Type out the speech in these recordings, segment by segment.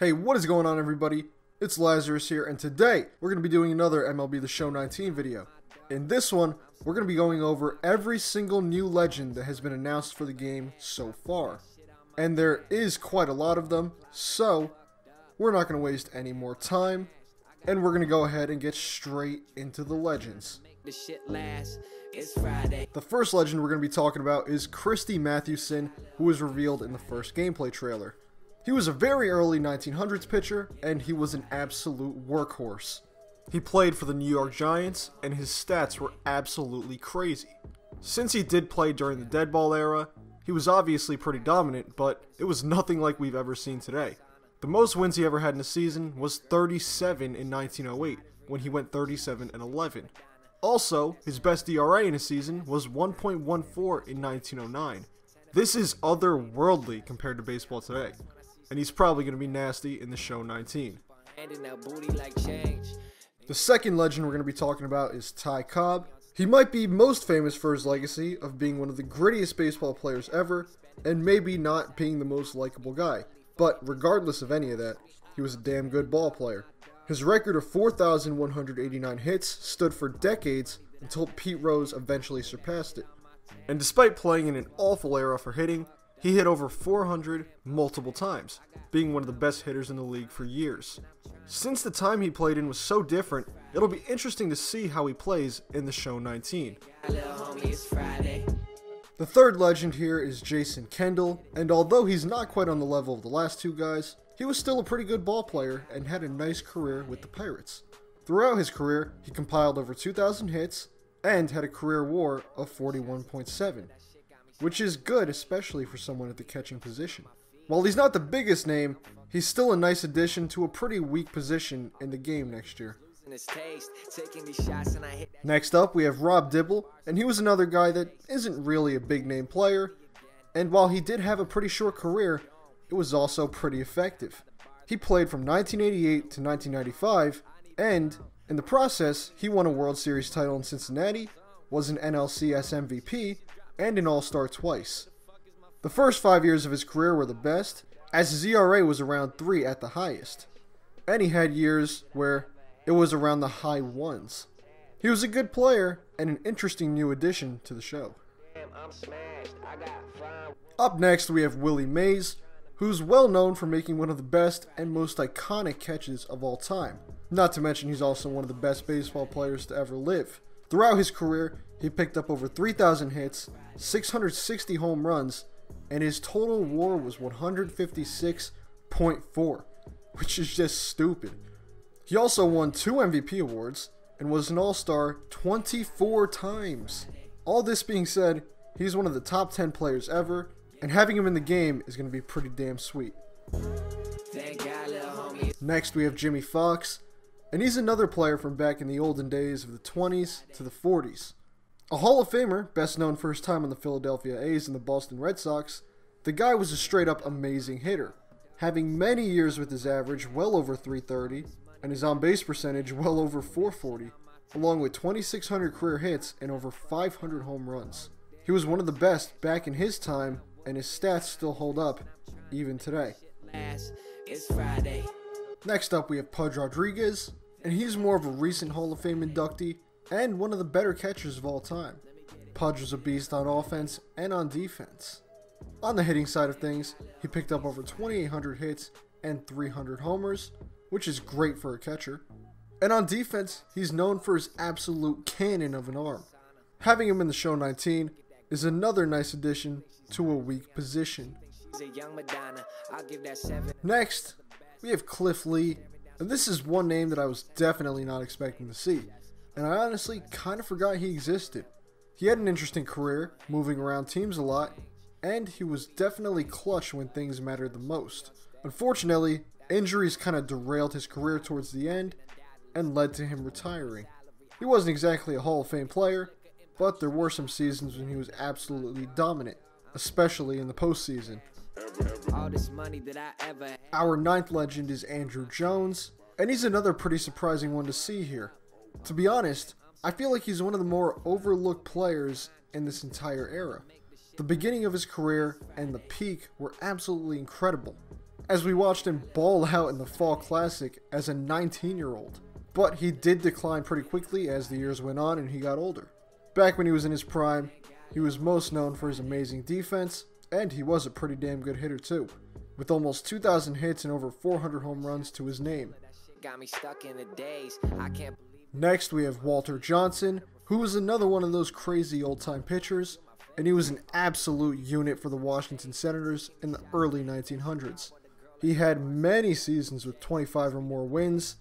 Hey, what is going on, everybody? It's Lazarus here, and today we're going to be doing another MLB The Show 19 video. In this one, we're going to be going over every single new legend that has been announced for the game so far. And there is quite a lot of them, so we're not going to waste any more time, and we're going to go ahead and get straight into the legends. The first legend we're going to be talking about is Christy Mathewson, who was revealed in the first gameplay trailer. He was a very early 1900s pitcher, and he was an absolute workhorse. He played for the New York Giants, and his stats were absolutely crazy. Since he did play during the dead ball era, he was obviously pretty dominant, but it was nothing like we've ever seen today. The most wins he ever had in a season was 37 in 1908, when he went 37-11. Also, his best ERA in a season was 1.14 in 1909. This is otherworldly compared to baseball today, and he's probably going to be nasty in the show 19. The second legend we're going to be talking about is Cobb. He might be most famous for his legacy of being one of the grittiest baseball players ever, and maybe not being the most likable guy. But regardless of any of that, he was a damn good ball player. His record of 4,189 hits stood for decades until Pete Rose eventually surpassed it. And despite playing in an awful era for hitting, he hit over 400 multiple times, being one of the best hitters in the league for years. Since the time he played in was so different, it'll be interesting to see how he plays in the show 19. The third legend here is Jason Kendall, and although he's not quite on the level of the last two guys, he was still a pretty good ball player and had a nice career with the Pirates. Throughout his career, he compiled over 2,000 hits and had a career WAR of 41.7, which is good, especially for someone at the catching position. While he's not the biggest name, he's still a nice addition to a pretty weak position in the game next year. Next up, we have Dibble, and he was another guy that isn't really a big name player, and while he did have a pretty short career, it was also pretty effective. He played from 1988 to 1995, and in the process, he won a World Series title in Cincinnati, was an NLCS MVP, and an All-Star twice. The first 5 years of his career were the best, as his ERA was around 3 at the highest, and he had years where it was around the high ones. He was a good player and an interesting new addition to the show. Up next, we have Willie Mays, who's well known for making one of the best and most iconic catches of all time. Not to mention he's also one of the best baseball players to ever live. Throughout his career, he picked up over 3,000 hits, 660 home runs, and his total WAR was 156.4, which is just stupid. He also won 2 MVP awards and was an All-Star 24 times. All this being said, he's one of the top 10 players ever, and having him in the game is going to be pretty damn sweet. Next, we have Jimmie Foxx, and he's another player from back in the olden days of the 20s to the 40s. A Hall of Famer, best known for his time on the Philadelphia A's and the Boston Red Sox, the guy was a straight-up amazing hitter, having many years with his average well over 330 and his on-base percentage well over 440, along with 2,600 career hits and over 500 home runs. He was one of the best back in his time, and his stats still hold up even today. Next up, we have Pudge Rodriguez, and he's more of a recent Hall of Fame inductee and one of the better catchers of all time. Pudge was a beast on offense and on defense. On the hitting side of things, he picked up over 2,800 hits and 300 homers, which is great for a catcher. And on defense, he's known for his absolute cannon of an arm. Having him in the show 19 is another nice addition to a weak position. Next, we have Cliff Lee, and this is one name that I was definitely not expecting to see, and I honestly kind of forgot he existed. He had an interesting career, moving around teams a lot, and he was definitely clutch when things mattered the most. Unfortunately, injuries kind of derailed his career towards the end and led to him retiring. He wasn't exactly a Hall of Fame player, but there were some seasons when he was absolutely dominant, especially in the postseason. Our ninth legend is Andruw Jones, and he's another pretty surprising one to see here. To be honest, I feel like he's one of the more overlooked players in this entire era. The beginning of his career and the peak were absolutely incredible. as we watched him ball out in the Fall Classic as a 19-year-old. But he did decline pretty quickly as the years went on and he got older. Back when he was in his prime, he was most known for his amazing defense, and he was a pretty damn good hitter too, with almost 2,000 hits and over 400 home runs to his name. Next, we have Walter Johnson, who was another one of those crazy old-time pitchers, and he was an absolute unit for the Washington Senators in the early 1900s. He had many seasons with 25 or more wins,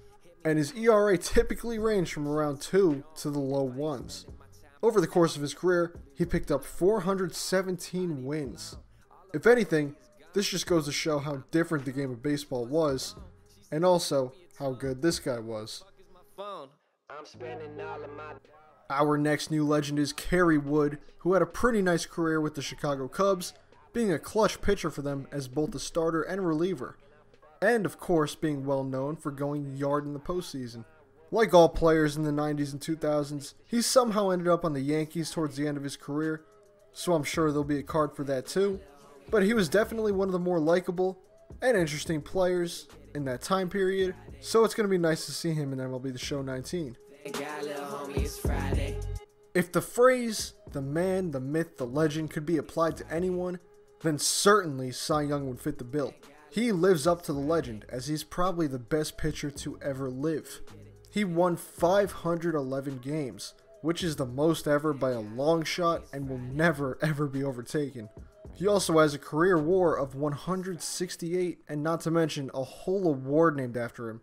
and his ERA typically ranged from around 2 to the low 1s. Over the course of his career, he picked up 417 wins. If anything, this just goes to show how different the game of baseball was, and also how good this guy was. Our next new legend is Kerry Wood, who had a pretty nice career with the Chicago Cubs, being a clutch pitcher for them as both a starter and reliever, and of course being well known for going yard in the postseason. Like all players in the 90s and 2000s, he somehow ended up on the Yankees towards the end of his career, so I'm sure there'll be a card for that too, but he was definitely one of the more likable and interesting players in that time period, so it's going to be nice to see him in MLB The Show 19. If the phrase, the man, the myth, the legend could be applied to anyone, then certainly Cy Young would fit the bill. He lives up to the legend, as he's probably the best pitcher to ever live. He won 511 games, which is the most ever by a long shot and will never ever be overtaken. He also has a career WAR of 168, and not to mention a whole award named after him.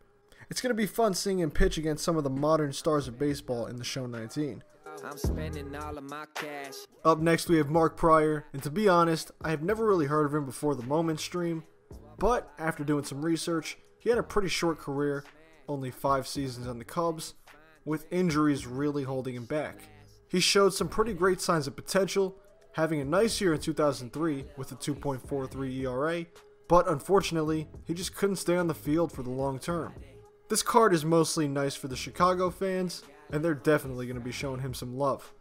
It's going to be fun seeing him pitch against some of the modern stars of baseball in the Show 19. I'm spending all of my cash. Up next we have Mark Prior, and to be honest, I have never really heard of him before the Moment stream, but after doing some research, he had a pretty short career, only 5 seasons on the Cubs, with injuries really holding him back. He showed some pretty great signs of potential, having a nice year in 2003 with a 2.43 ERA, but unfortunately, he just couldn't stay on the field for the long term. This card is mostly nice for the Chicago fans, and they're definitely going to be showing him some love.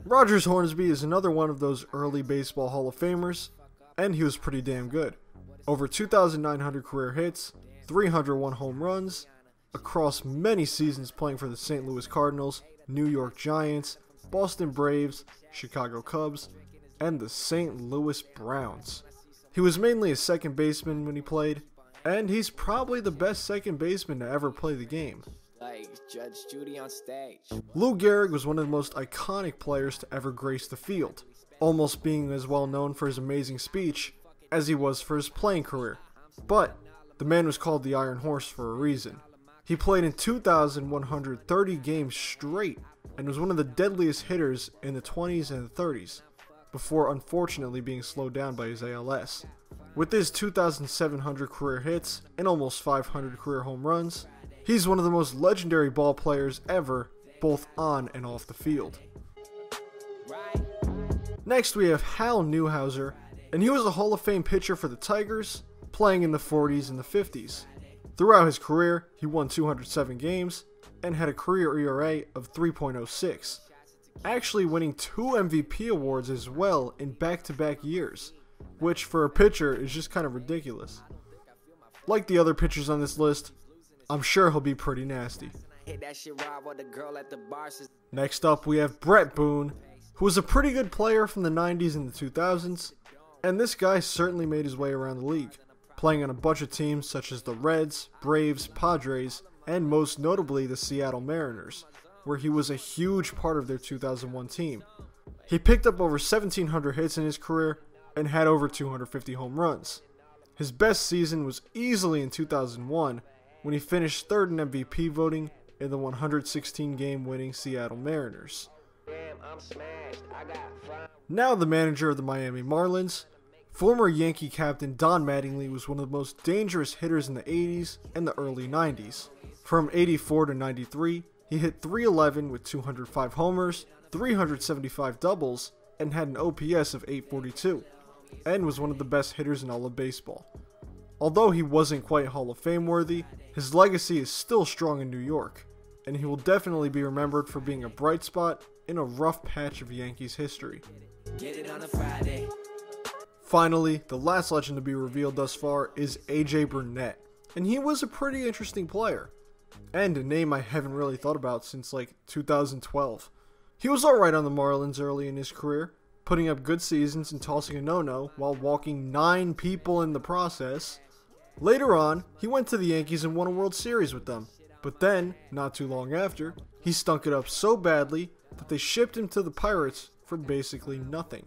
Rogers Hornsby is another one of those early baseball Hall of Famers, and he was pretty damn good. Over 2,900 career hits, 301 home runs, across many seasons playing for the St. Louis Cardinals, New York Giants, Boston Braves, Chicago Cubs, and the St. Louis Browns. He was mainly a second baseman when he played, and he's probably the best second baseman to ever play the game. Like Judge Judy on stage. Lou Gehrig was one of the most iconic players to ever grace the field, almost being as well known for his amazing speech as he was for his playing career. But the man was called the Iron Horse for a reason. He played in 2,130 games straight and was one of the deadliest hitters in the 20s and 30s, before unfortunately being slowed down by his ALS. With his 2,700 career hits and almost 500 career home runs, he's one of the most legendary ball players ever, both on and off the field. Next we have Hal Newhouser, and he was a Hall of Fame pitcher for the Tigers, playing in the 40s and the 50s. Throughout his career, he won 207 games and had a career ERA of 3.06, actually winning 2 MVP awards as well in back-to-back years, which for a pitcher is just kind of ridiculous. Like the other pitchers on this list, I'm sure he'll be pretty nasty. Next up we have Bret Boone, who was a pretty good player from the 90s and the 2000s, and this guy certainly made his way around the league, playing on a bunch of teams such as the Reds, Braves, Padres, and most notably the Seattle Mariners, where he was a huge part of their 2001 team. He picked up over 1,700 hits in his career and had over 250 home runs. His best season was easily in 2001 when he finished 3rd in MVP voting in the 116-game winning Seattle Mariners. Now the manager of the Miami Marlins, former Yankee captain Don Mattingly was one of the most dangerous hitters in the 80s and the early 90s. From 84 to 93, he hit .311 with 205 homers, 375 doubles, and had an OPS of .842, and was one of the best hitters in all of baseball. Although he wasn't quite Hall of Fame worthy, his legacy is still strong in New York, and he will definitely be remembered for being a bright spot in a rough patch of Yankees history. Finally, the last legend to be revealed thus far is AJ Burnett, and he was a pretty interesting player, and a name I haven't really thought about since like 2012. He was alright on the Marlins early in his career, putting up good seasons and tossing a no-no while walking 9 people in the process. Later on, he went to the Yankees and won a World Series with them, but then, not too long after, he stunk it up so badly that they shipped him to the Pirates for basically nothing.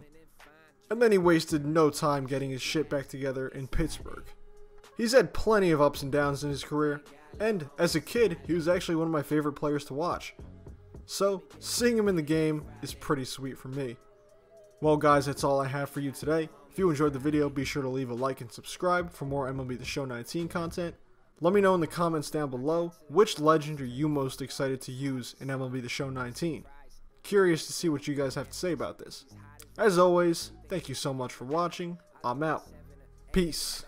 And then he wasted no time getting his shit back together in Pittsburgh. He's had plenty of ups and downs in his career, and as a kid, he was actually one of my favorite players to watch. So, seeing him in the game is pretty sweet for me. Well guys, that's all I have for you today. If you enjoyed the video, be sure to leave a like and subscribe for more MLB The Show 19 content. Let me know in the comments down below, which legend are you most excited to use in MLB The Show 19? Curious to see what you guys have to say about this. As always, thank you so much for watching. I'm out. Peace.